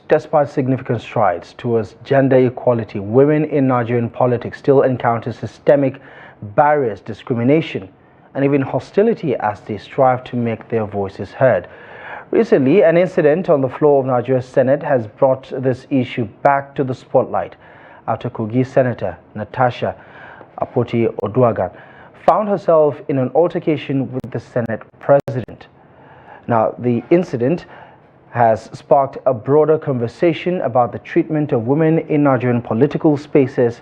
despite significant strides towards gender equality, women in Nigerian politics still encounter systemic barriers, discrimination, and even hostility as they strive to make their voices heard. Recently, an incident on the floor of Nigeria's Senate has brought this issue back to the spotlight after Kogi Senator Natasha Akpoti-Uduaghan found herself in an altercation with the Senate President. Now, the incident has sparked a broader conversation about the treatment of women in Nigerian political spaces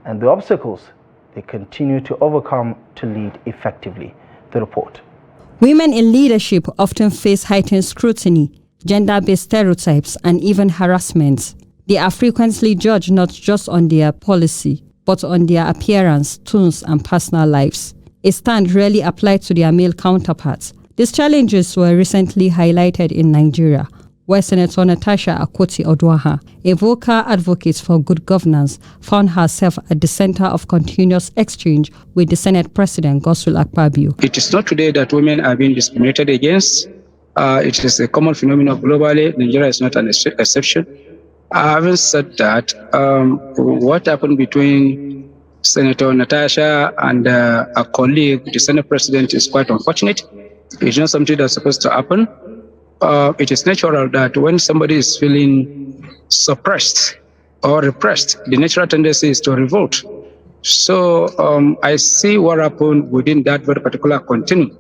and the obstacles they continue to overcome to lead effectively. The report. Women in leadership often face heightened scrutiny, gender-based stereotypes, and even harassment. They are frequently judged not just on their policy, but on their appearance, tones, and personal lives. A stand rarely applied to their male counterparts. These challenges were recently highlighted in Nigeria, where Senator Natasha Akpoti-Uduaghan, a vocal advocate for good governance, found herself at the center of continuous exchange with the Senate President God'swill Akpabio. It is not today that women are being discriminated against. It is a common phenomenon globally. Nigeria is not an exception. Having said that, what happened between Senator Natasha and a colleague, the Senate President, is quite unfortunate. It's not something that's supposed to happen. It is natural that when somebody is feeling suppressed or repressed, the natural tendency is to revolt. So I see what happened within that very particular continuum.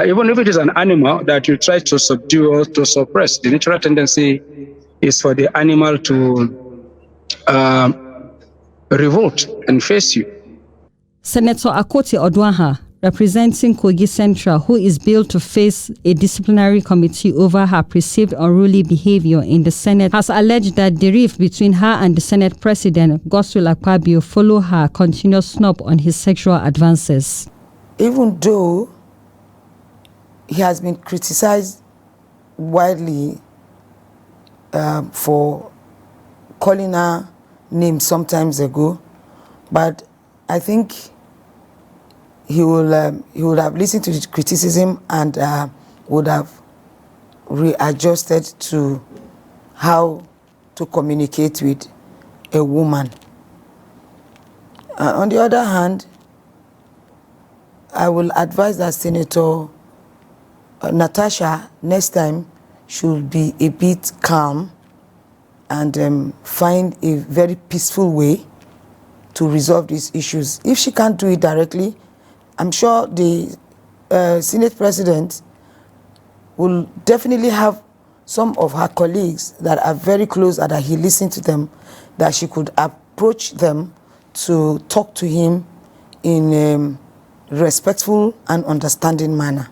Even if it is an animal that you try to subdue or to suppress, the natural tendency is for the animal to revolt and face you. Senator Akpoti-Uduaghan, representing Kogi Central, who is billed to face a disciplinary committee over her perceived unruly behavior in the Senate, has alleged that the rift between her and the Senate President, God'swill Akpabio, follow her continuous snub on his sexual advances. Even though he has been criticized widely for calling her names sometimes ago, but I think he would have listened to the criticism and would have readjusted to how to communicate with a woman. On the other hand, I will advise that Senator Natasha next time should be a bit calm and find a very peaceful way to resolve these issues. If she can't do it directly, I'm sure the Senate President will definitely have some of her colleagues that are very close and that he listened to them, that she could approach them to talk to him in a respectful and understanding manner.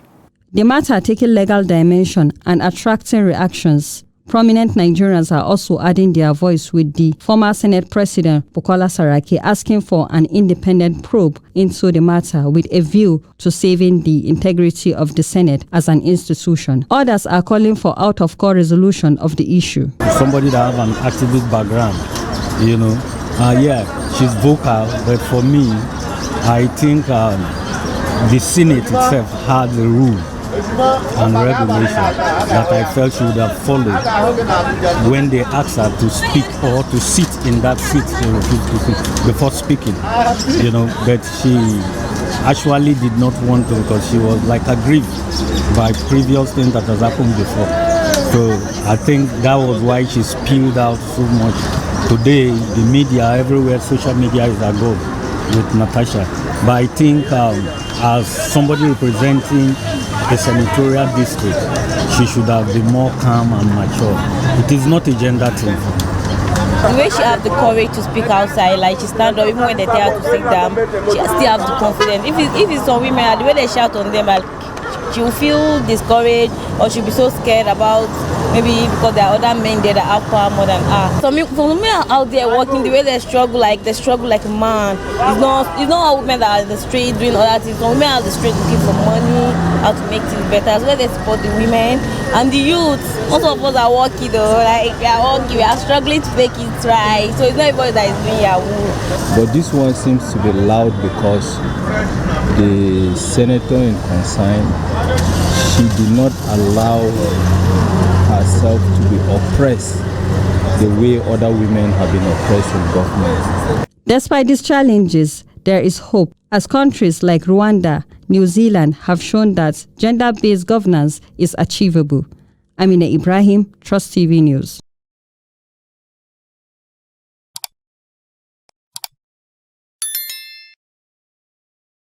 The matter taking legal dimension and attracting reactions. Prominent Nigerians are also adding their voice, with the former Senate President Bukola Saraki asking for an independent probe into the matter with a view to saving the integrity of the Senate as an institution. Others are calling for out-of-court resolution of the issue. Somebody that have an activist background, you know, yeah, she's vocal, but for me, I think the Senate itself had the rule and regulation that I felt she would have followed when they asked her to speak or to sit in that seat before speaking, you know, but she actually did not want to because she was like aggrieved by previous things that has happened before. So I think that was why she spilled out so much. Today, the media everywhere, social media is agog with Natasha. But I think as somebody representing the senatorial district, she should have been more calm and mature. It is not a gender thing. The way she has the courage to speak outside, like she stand up, even when they tell her to sit down, she still has the confidence. If it's some women, the way they shout on them, like, she will feel discouraged or she'll be so scared about maybe because there are other men there that have power more than her. So for women out there working, the way they struggle like a man. It's not all women that are in the street doing other things. Some women are in the street looking for money, how to make things better. That's why they support the women and the youth. Most of us are working though, like we are working, we are struggling to make it right. So it's not everybody that is doing Yahoo. But this one seems to be loud because the senator in concern, she did not allow herself to be oppressed the way other women have been oppressed in government. Despite these challenges, there is hope, as countries like Rwanda, New Zealand have shown that gender-based governance is achievable. Amina Ibrahim, Trust TV News.